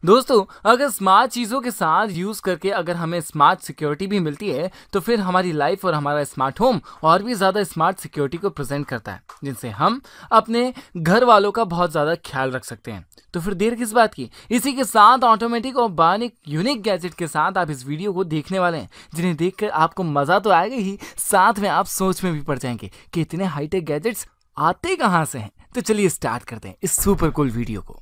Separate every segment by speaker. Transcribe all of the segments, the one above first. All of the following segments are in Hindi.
Speaker 1: दोस्तों, अगर स्मार्ट चीज़ों के साथ यूज़ करके अगर हमें स्मार्ट सिक्योरिटी भी मिलती है तो फिर हमारी लाइफ और हमारा स्मार्ट होम और भी ज़्यादा स्मार्ट सिक्योरिटी को प्रेजेंट करता है, जिनसे हम अपने घर वालों का बहुत ज़्यादा ख्याल रख सकते हैं। तो फिर देर किस बात की, इसी के साथ ऑटोमेटिक और बायोनिक यूनिक गैजेट के साथ आप इस वीडियो को देखने वाले हैं, जिन्हें देखकर आपको मज़ा तो आएगा ही, साथ में आप सोच में भी पड़ जाएंगे कि इतने हाईटेक गैजेट्स आते कहाँ से हैं। तो चलिए स्टार्ट करते हैं इस सुपर कूल वीडियो को।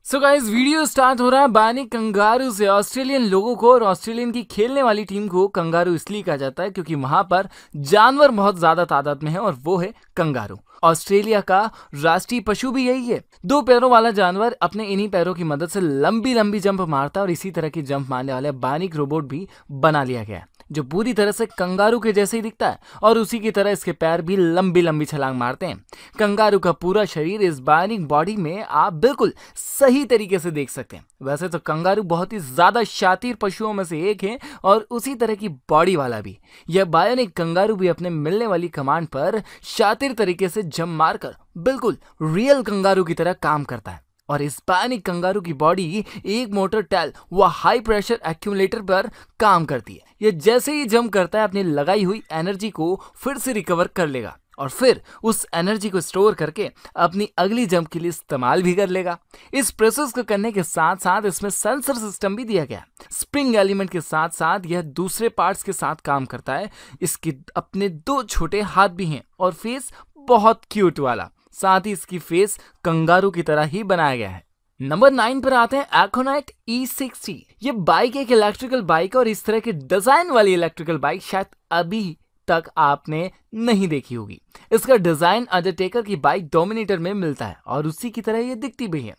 Speaker 1: सो गाइस, वीडियो स्टार्ट हो रहा है बायोनिक कंगारू से। ऑस्ट्रेलियन लोगों को और ऑस्ट्रेलियन की खेलने वाली टीम को कंगारू इसलिए कहा जाता है क्योंकि वहां पर जानवर बहुत ज्यादा तादाद में है और वो है कंगारू। ऑस्ट्रेलिया का राष्ट्रीय पशु भी यही है। 2 पैरों वाला जानवर अपने इन्हीं पैरों की मदद से लंबी लंबी जंप मारता है और इसी तरह की जंप मारने वाले बायोनिक रोबोट भी बना लिया गया है जो पूरी तरह से कंगारू के जैसे ही दिखता है और उसी की तरह इसके पैर भी लंबी लंबी छलांग मारते हैं। कंगारू का पूरा शरीर इस बायोनिक बॉडी में आप बिल्कुल सही तरीके से देख सकते हैं। वैसे तो कंगारू बहुत ही ज्यादा शातिर पशुओं में से एक है और उसी तरह की बॉडी वाला भी। यह बायोनिक कंगारू भी अपने मिलने वाली कमांड पर शातिर तरीके से जंप मारकर बिल्कुल रियल कंगारू की तरह काम करता है। और इस बायोनिक कंगारू की बॉडी एक मोटर टैल व हाई प्रेशर एक्यूमुलेटर पर काम करती है। यह जैसे ही जंप करता है अपनी लगाई हुई एनर्जी को फिर से रिकवर कर लेगा और फिर उस एनर्जी को स्टोर करके अपनी अगली जंप के लिए इस्तेमाल भी कर लेगा। इस प्रोसेस को करने के साथ साथ इसमें सेंसर सिस्टम भी दिया गया है। स्प्रिंग एलिमेंट के साथ साथ यह दूसरे पार्ट्स के साथ काम करता है। इसके अपने 2 छोटे हाथ भी हैं और फेस बहुत क्यूट वाला। साथ ही इसकी फेस कंगारू की तरह ही बनाया गया है। नंबर 9 पर आते हैं एकोनाइट E60। ये बाइक एक इलेक्ट्रिकल बाइक और इस तरह के डिजाइन वाली इलेक्ट्रिकल बाइक शायद अभी तक आपने नहीं देखी होगी। इसका डिजाइन अंडरटेकर की बाइक डोमिनेटर में मिलता है और उसी की तरह ये दिखती भी है।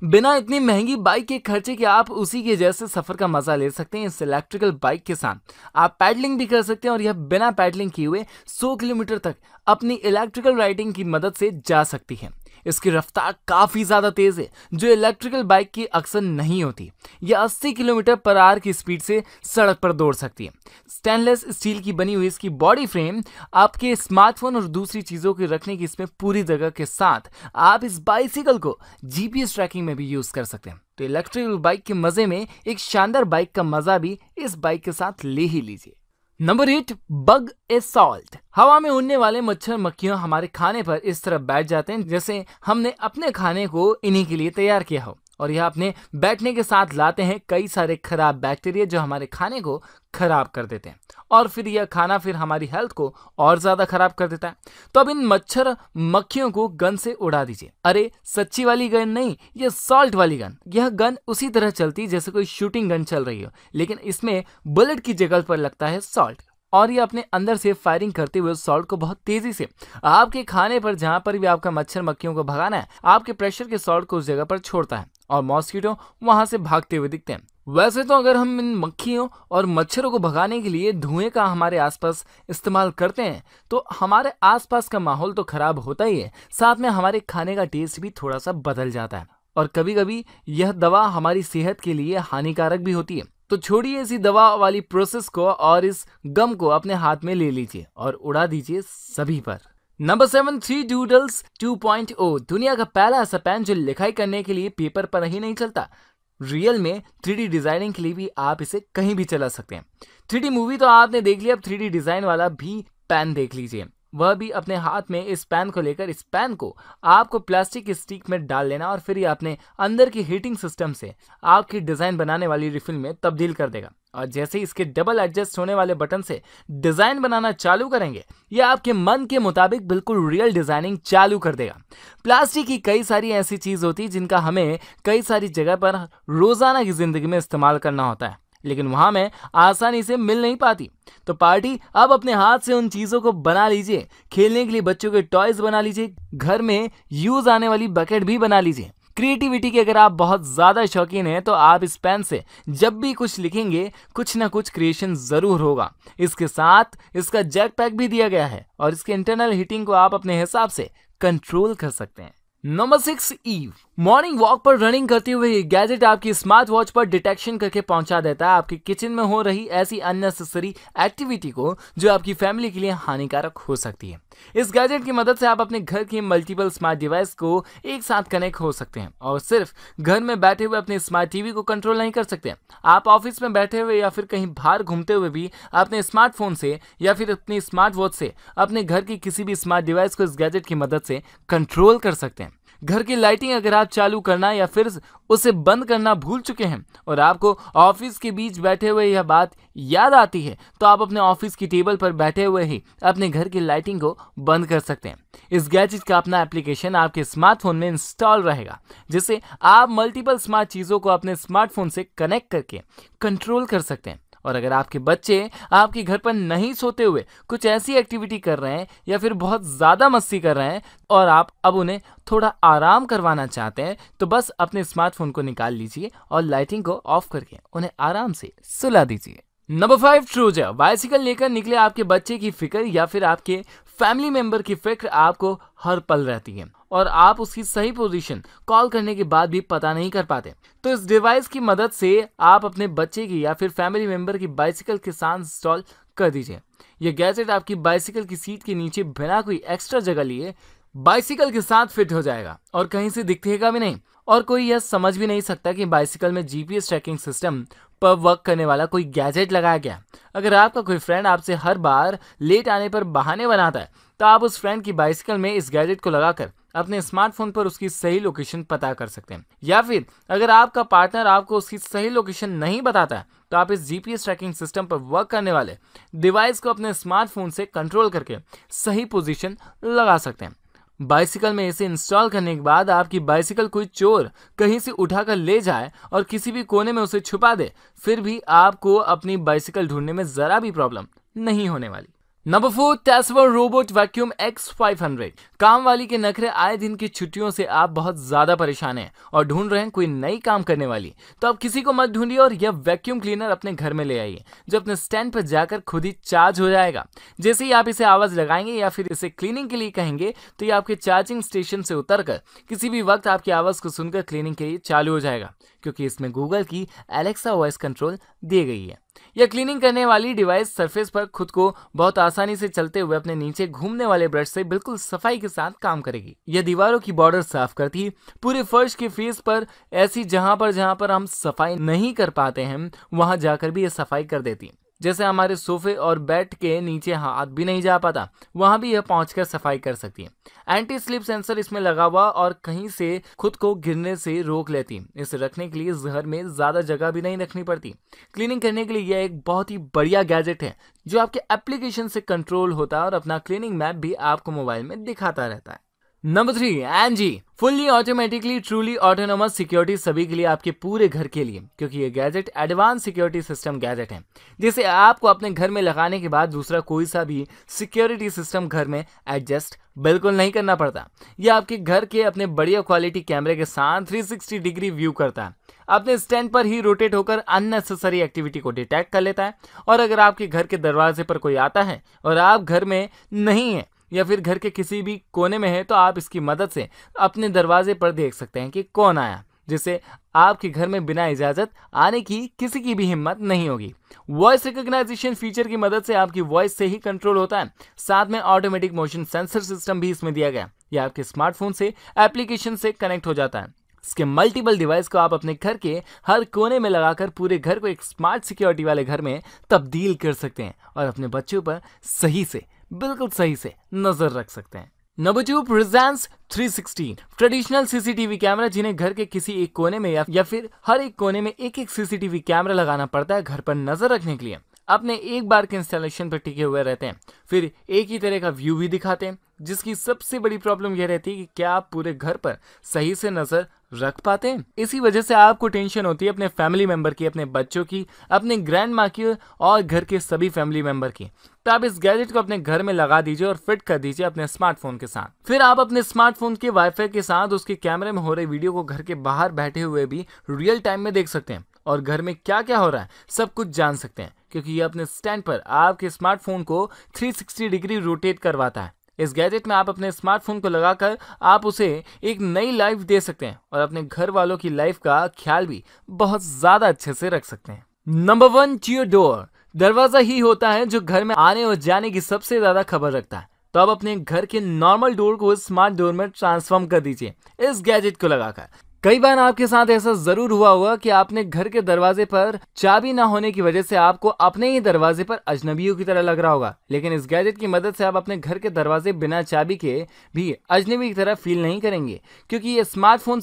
Speaker 1: बिना इतनी महंगी बाइक के खर्चे के आप उसी के जैसे सफर का मजा ले सकते हैं। इस इलेक्ट्रिकल बाइक के साथ आप पैडलिंग भी कर सकते हैं और यह बिना पैडलिंग किए हुए 100 किलोमीटर तक अपनी इलेक्ट्रिकल राइडिंग की मदद से जा सकती है। इसकी रफ्तार काफी ज्यादा तेज है जो इलेक्ट्रिकल बाइक की अक्सर नहीं होती। यह 80 किलोमीटर पर आवर की स्पीड से सड़क पर दौड़ सकती है। स्टेनलेस स्टील की बनी हुई इसकी बॉडी फ्रेम आपके स्मार्टफोन और दूसरी चीजों के रखने की इसमें पूरी जगह के साथ आप इस बाइसिकल को जीपीएस ट्रैकिंग में भी यूज कर सकते हैं। तो इलेक्ट्रिकल बाइक के मजे में एक शानदार बाइक का मजा भी इस बाइक के साथ ले ही लीजिए। Number 8, bug assault. हवा में उड़ने वाले मच्छर मक्खियां हमारे खाने पर इस तरह बैठ जाते हैं जैसे हमने अपने खाने को इन्हीं के लिए तैयार किया हो और यह अपने बैठने के साथ लाते हैं कई सारे खराब बैक्टीरिया जो हमारे खाने को खराब कर देते हैं और फिर यह खाना फिर हमारी हेल्थ को और ज्यादा खराब कर देता है। तो अब इन मच्छर मक्खियों को गन से उड़ा दीजिए। अरे सच्ची वाली गन नहीं, यह सॉल्ट वाली गन। यह गन उसी तरह चलती जैसे कोई शूटिंग गन चल रही हो, लेकिन इसमें बुलेट की जगह पर लगता है सॉल्ट और ये अपने अंदर से फायरिंग करते हुए सॉल्ट को बहुत तेजी से आपके खाने पर जहां पर भी आपका मच्छर मक्खियों को भगाना है आपके प्रेशर के सॉल्ट को उस जगह पर छोड़ता है और मॉस्किटो वहां से भागते हुए दिखते हैं। वैसे तो अगर हम इन मक्खियों और मच्छरों को भगाने के लिए धुएं का हमारे आसपास इस्तेमाल करते हैं तो हमारे आसपास का माहौल तो खराब होता ही है, साथ में हमारे खाने का टेस्ट भी थोड़ा सा बदल जाता है और कभी कभी यह दवा हमारी सेहत के लिए हानिकारक भी होती है। तो छोड़िए इसी दवा वाली प्रोसेस को और इस गम को अपने हाथ में ले लीजिए और उड़ा दीजिए सभी पर। Number 7, 3 doodles 2.0। दुनिया का पहला ऐसा पेन जो लिखाई करने के लिए पेपर पर ही नहीं चलता, रियल में 3D डिजाइनिंग के लिए भी आप इसे कहीं भी चला सकते हैं। 3D मूवी तो आपने देख लिया, अब 3D डिजाइन वाला भी पेन देख लीजिए। वह भी अपने हाथ में इस पेन को लेकर इस पेन को आपको प्लास्टिक स्टिक में डाल लेना और फिर ये अपने अंदर की हीटिंग सिस्टम से आपकी डिजाइन बनाने वाली रिफिल में तब्दील कर देगा और जैसे ही इसके डबल एडजस्ट होने वाले बटन से डिजाइन बनाना चालू करेंगे ये आपके मन के मुताबिक बिल्कुल रियल डिजाइनिंग चालू कर देगा। प्लास्टिक की कई सारी ऐसी चीज होती है जिनका हमें कई सारी जगह पर रोजाना की जिंदगी में इस्तेमाल करना होता है, लेकिन वहां में आसानी से मिल नहीं पाती। तो पार्टी अब अपने हाथ से उन चीजों को बना लीजिए। खेलने के लिए बच्चों के टॉयज बना लीजिए, घर में यूज आने वाली बकेट भी बना लीजिए। क्रिएटिविटी के अगर आप बहुत ज्यादा शौकीन हैं तो आप इस पेन से जब भी कुछ लिखेंगे कुछ ना कुछ क्रिएशन जरूर होगा। इसके साथ इसका जैक पैक भी दिया गया है और इसके इंटरनल हीटिंग को आप अपने हिसाब से कंट्रोल कर सकते हैं। Number 6, eve. मॉर्निंग वॉक पर रनिंग करते हुए ये गैजेट आपकी स्मार्ट वॉच पर डिटेक्शन करके पहुंचा देता है आपके किचन में हो रही ऐसी अननेसेसरी एक्टिविटी को जो आपकी फैमिली के लिए हानिकारक हो सकती है। इस गैजेट की मदद से आप अपने घर की मल्टीपल स्मार्ट डिवाइस को एक साथ कनेक्ट हो सकते हैं और सिर्फ घर में बैठे हुए अपने स्मार्ट टीवी को कंट्रोल नहीं कर सकते। आप ऑफिस में बैठे हुए या फिर कहीं बाहर घूमते हुए भी अपने स्मार्टफोन से या फिर अपनी स्मार्ट वॉच से अपने घर की किसी भी स्मार्ट डिवाइस को इस गैजेट की मदद से कंट्रोल कर सकते हैं। घर की लाइटिंग अगर आप चालू करना या फिर उसे बंद करना भूल चुके हैं और आपको ऑफिस के बीच बैठे हुए यह बात याद आती है तो आप अपने ऑफिस की टेबल पर बैठे हुए ही अपने घर की लाइटिंग को बंद कर सकते हैं। इस गैजेट का अपना एप्लीकेशन आपके स्मार्टफोन में इंस्टॉल रहेगा जिससे आप मल्टीपल स्मार्ट चीज़ों को अपने स्मार्टफोन से कनेक्ट करके कंट्रोल कर सकते हैं। और अगर आपके बच्चे आपके घर पर नहीं सोते हुए कुछ ऐसी एक्टिविटी कर रहे हैं या फिर बहुत ज़्यादा मस्ती कर रहे हैं और आप अब उन्हें थोड़ा आराम करवाना चाहते हैं तो बस अपने स्मार्टफोन को निकाल लीजिए और लाइटिंग को ऑफ करके उन्हें आराम से सुला दीजिए। नंबर 5, ट्रूजर। बाइसिकल लेकर निकले आपके बच्चे की फिक्र या फिर आपके फैमिली मेंबर की फिक्र आपको हर पल रहती है और आप उसकी सही पोजीशन कॉल करने के बाद भी पता नहीं कर पाते। तो इस डिवाइस की मदद से आप अपने बच्चे की या फिर फैमिली मेंबर की बाइसिकल के साथ इंस्टॉल कर दीजिए। यह गैजेट आपकी बाइसिकल की सीट के नीचे बिना कोई एक्स्ट्रा जगह लिए बाइसिकल के साथ फिट हो जाएगा और कहीं से दिखेगा भी नहीं और कोई यह समझ भी नहीं सकता कि बाइसिकल में जीपीएस ट्रैकिंग सिस्टम पर वर्क करने वाला कोई गैजेट लगाया गया। अगर आपका कोई फ्रेंड आपसे हर बार लेट आने पर बहाने बनाता है तो आप उस फ्रेंड की बाइसिकल में इस गैजेट को लगाकर अपने स्मार्टफोन पर उसकी सही लोकेशन पता कर सकते हैं। या फिर अगर आपका पार्टनर आपको उसकी सही लोकेशन नहीं बताता है तो आप इस जीपीएस ट्रैकिंग सिस्टम पर वर्क करने वाले डिवाइस को अपने स्मार्टफोन से कंट्रोल करके सही पोजीशन लगा सकते हैं। बाइसिकल में इसे इंस्टॉल करने के बाद आपकी बाइसिकल कोई चोर कहीं से उठाकर ले जाए और किसी भी कोने में उसे छुपा दे फिर भी आपको अपनी बाइसिकल ढूंढने में जरा भी प्रॉब्लम नहीं होने वाली। Number 4, Tesla robot vacuum X500। काम वाली के नखरे आए दिन की छुट्टियों से आप बहुत ज्यादा परेशान हैं और ढूंढ रहे हैं कोई नई काम करने वाली तो आप किसी को मत ढूंढिए और यह वैक्यूम क्लीनर अपने घर में ले आइए जो अपने स्टैंड पर जाकर खुद ही चार्ज हो जाएगा। जैसे ही आप इसे आवाज लगाएंगे या फिर इसे क्लीनिंग के लिए कहेंगे तो ये आपके चार्जिंग स्टेशन से उतरकर किसी भी वक्त आपकी आवाज को सुनकर क्लीनिंग के लिए चालू हो जाएगा क्योंकि इसमें गूगल की एलेक्सा वॉइस कंट्रोल दी गई है। यह क्लीनिंग करने वाली डिवाइस सरफेस पर खुद को बहुत आसानी से चलते हुए अपने नीचे घूमने वाले ब्रश से बिल्कुल सफाई के साथ काम करेगी। यह दीवारों की बॉर्डर साफ करती है, पूरे फर्श के फेस पर ऐसी जहां पर हम सफाई नहीं कर पाते हैं वहां जाकर भी यह सफाई कर देती है। जैसे हमारे सोफे और बेड के नीचे हाथ भी नहीं जा पाता वहां भी यह पहुंचकर सफाई कर सकती है। एंटी स्लिप सेंसर इसमें लगा हुआ और कहीं से खुद को गिरने से रोक लेती है। इसे रखने के लिए घर में ज्यादा जगह भी नहीं रखनी पड़ती। क्लीनिंग करने के लिए यह एक बहुत ही बढ़िया गैजेट है जो आपके एप्लीकेशन से कंट्रोल होता है और अपना क्लीनिंग मैप भी आपको मोबाइल में दिखाता रहता है। Number 3, NG fully automatically truly autonomous security सभी के लिए आपके पूरे घर के लिए क्योंकि ये gadget advance security system gadget है जिसे आपको अपने घर में लगाने के बाद दूसरा कोई सा भी सिक्योरिटी सिस्टम घर में एडजस्ट बिल्कुल नहीं करना पड़ता। यह आपके घर के अपने बढ़िया क्वालिटी कैमरे के साथ 360 डिग्री व्यू करता है, अपने स्टैंड पर ही रोटेट होकर अननेसेसरी एक्टिविटी को डिटेक्ट कर लेता है और अगर आपके घर के दरवाजे पर कोई आता है और आप घर में नहीं है या फिर घर के किसी भी कोने में है तो आप इसकी मदद से अपने दरवाजे पर देख सकते हैं कि कौन आया जिससे आपके घर में बिना इजाजत आने की किसी की भी हिम्मत नहीं होगी। वॉइस रिकॉग्नाइजेशन फीचर की मदद से आपकी वॉइस से ही कंट्रोल होता है। साथ में ऑटोमेटिक मोशन सेंसर सिस्टम भी इसमें दिया गया। यह आपके स्मार्टफोन से एप्लीकेशन से कनेक्ट हो जाता है। इसके मल्टीपल डिवाइस को आप अपने घर के हर कोने में लगाकर पूरे घर को एक स्मार्ट सिक्योरिटी वाले घर में तब्दील कर सकते हैं और अपने बच्चों पर बिल्कुल सही से नजर रख सकते हैं। Number 2, presence 360 traditional CCTV camera जिन्हें घर के किसी एक कोने में या फिर हर एक कोने में एक सीसीटीवी कैमरा लगाना पड़ता है घर पर नजर रखने के लिए अपने एक बार के इंस्टॉलेशन पर टिके हुए रहते हैं, फिर एक ही तरह का व्यू भी दिखाते हैं जिसकी सबसे बड़ी प्रॉब्लम यह रहती है कि क्या आप पूरे घर पर सही से नजर रख पाते हैं। इसी वजह से आपको टेंशन होती है अपने फैमिली मेंबर की, अपने बच्चों की, अपने ग्रैंड माँ की और घर के सभी फैमिली मेंबर की। तो आप इस गैजेट को अपने घर में लगा दीजिए और फिट कर दीजिए अपने स्मार्टफोन के साथ। फिर आप अपने स्मार्टफोन के वाईफाई के साथ उसके कैमरे में हो रही वीडियो को घर के बाहर बैठे हुए भी रियल टाइम में देख सकते हैं और घर में क्या क्या हो रहा है सब कुछ जान सकते हैं क्योंकि ये अपने स्टैंड पर आपके स्मार्टफोन को 360 डिग्री रोटेट करवाता है। इस गैजेट में आप अपने स्मार्टफोन को लगाकर आप उसे एक नई लाइफ दे सकते हैं और अपने घर वालों की लाइफ का ख्याल भी बहुत ज्यादा अच्छे से रख सकते हैं। नंबर 1, जियो डोर। दरवाजा ही होता है जो घर में आने और जाने की सबसे ज्यादा खबर रखता है। तो अब अपने घर के नॉर्मल डोर को स्मार्ट डोर में ट्रांसफॉर्म कर दीजिए इस गैजेट को लगाकर। कई बार आपके साथ ऐसा जरूर हुआ होगा कि आपने घर के दरवाजे पर चाबी ना होने की वजह से आपको अपने ही दरवाजे पर अजनबियों की तरह लग रहा होगा, लेकिन इस गैजेट की मदद से आप अपने घर के दरवाजे बिना चाबी के भी अजनबी की तरह फील नहीं करेंगे, क्योंकि ये स्मार्टफोन